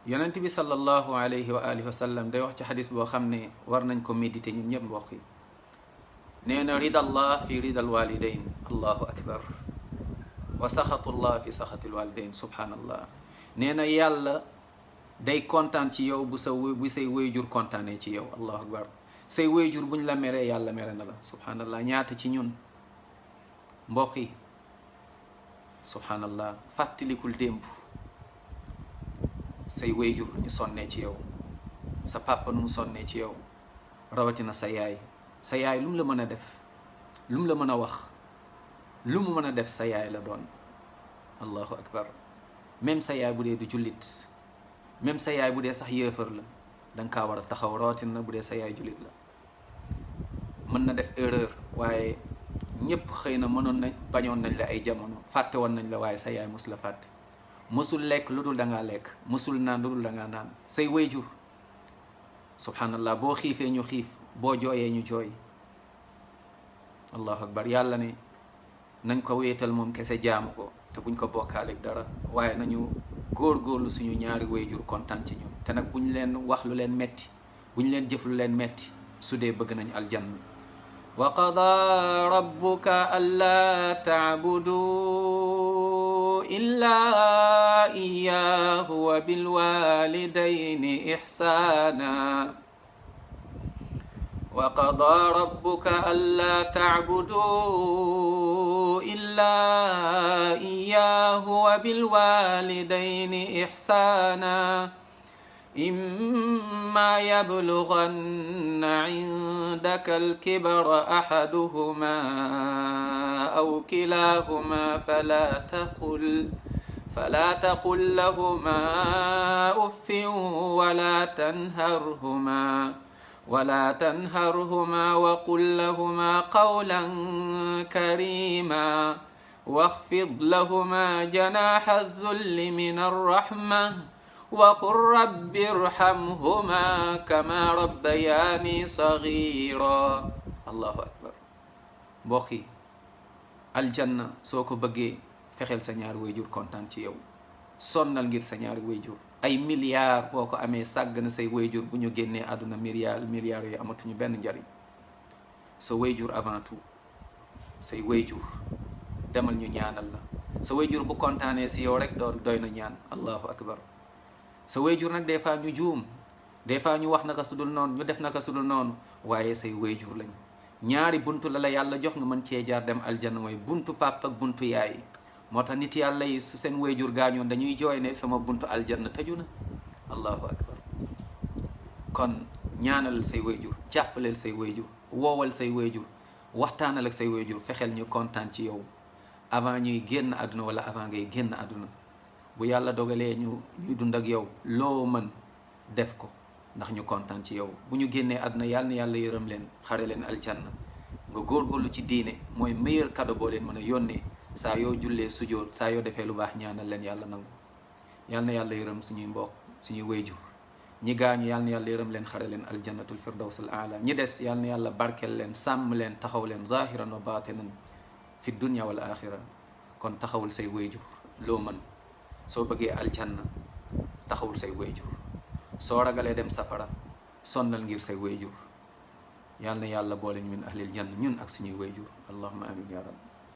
yonent bi sallallahu alayhi wa alihi wa sallam day wax ci xadis boo xam ne war nañ ko méditer ñun ñëpp mbokk yi. nee na ridallah fi ridal walidain, allahu akbar, wa saxatullah fi saxatil walidain, subhanallah. nee na yàlla day kontaan ci yow bu say wayjur kontaanee ci yow, allahu akbar. say wayjur buñ la meree yàlla mere na la, subhanallah. ñaata ci ñun mbokk yi, subhanallah, fàttalikul démb say wayjur ñu sonnee ci yow, sa papa nu mu sonnee ci yow, rawatina sa yaay. sa yaay lu mu la mën a def, lu mu la mën a wax, lu mu mën a def sa yaay la doon, allahu akbar. même sa yaay bu dee du jullit, même sa yaay bu dee sax yéefar la, danga kaa war a taxaw, rawatina bu dee sa yaay jullit la. mën na def erreur, waaye ñépp xëy na mënoon nañ, bañoon nañ la ay jamono, fàtte woon nañ la, waaye sa yaay mos la fàtte. mosul lekk lu dul dangaa lekk, mosul naan lu dul dangaa naan. say wayjur, subhanallah, boo xiifee ñu xiif, boo jooyee ñu jooy, allahu akbar. yàlla ne nañ ko wéetal moom kese, jaamu ko, te buñ ko bokkaaleeg dara, waaye nañu góor-góorlu suñu ñaari wayjur kontaan ci ñun. te nag buñ leen wax lu leen metti, buñ leen jëf lu leen metti, su dee bëgg nañ aljanna. wa qadaa rabbuka allaa ta'budu illaa iyyaahu wa bilwaalidayni ihsaana. wa qadaa rabbuka allaa ta'budu illaa iyyaahu wa bilwaalidayni ihsaana. imma yablughanna 'indaka al-kibara ahaduhuma aw kilahuma fala taqul lahuma uffin wala tanharhuma wa qul lahuma qawlan karima واخفض لهما جناح الذل من الرحمة وقل رب ارحمهما كما ربياني صغيرا. allahu akbar. mbokk yi, aljanna soo ko bëggee fexeel sa ñaari wayjur kontaan ci yow, sonnal ngir sa ñaari wayjur. ay milliards boo ko amee sàgg na say wayjur, bu ñu génnee àdduna milliards yooyu amatuñu benn njariñ. sa wayjur avant tout, say wayjur demal ñu ñaanal la. sa wayjur bu kontaanee si yow rek doy na ñaan, allahu akbar. sa wayjur nag des fois ñu juum, des fois ñu wax naka sudul noonu, ñu def naka sudul noonu, waaye say wayjur lañ. ñaari buntu la yàlla jox nga mën cee jaar dem aljanna, mooy buntu papa ak buntu yaay. moo tax nit yàlla yi su seen wayjur gaañoon dañuy jooy ne sama buntu aljanna tëju na, allahu akbar. kon ñaanal say wayjur, jàppaleel say wayjur, woowal say wayjur, waxtaanal ak say wayjur, fexeel ñu kontaan ci yow avant ñuy génn àdduna wala avant ngay génn àdduna. bu yàlla dogalee ñuy dund ak yow, loo mën def ko ndax ñu kontaan ci yow. bu ñu génnee àdduna, yàlla na yàlla yërëm leen, xare leen aljanna. nga góorgóorlu ci diine, mooy meilleur cadeau boo leen mën a yónnee. saa yoo jullee sujoot, saa yoo defee lu baax, ñaanal leen yàlla nangu. yàlla na yàlla yërëm suñuy mbokk, suñuy wayjur. ñi gaañu yàlla na yàlla yërëm leen, xare leen aljannatul firdaws al aala. ñi des yàlla na yàlla barkel leen, sàmm leen, taxaw leen zahiran wa batinan fi dunya wal axira. kon taxawul say wayjur loo mën. soo bëggee aljanna, taxawul say wayjur. soo ragalee dem safara, sonnal ngir say wayjur. yàlla na yàlla boole ñu min ahlil janna, ñun ak suñuy wayjur. allahumma amin ya rab.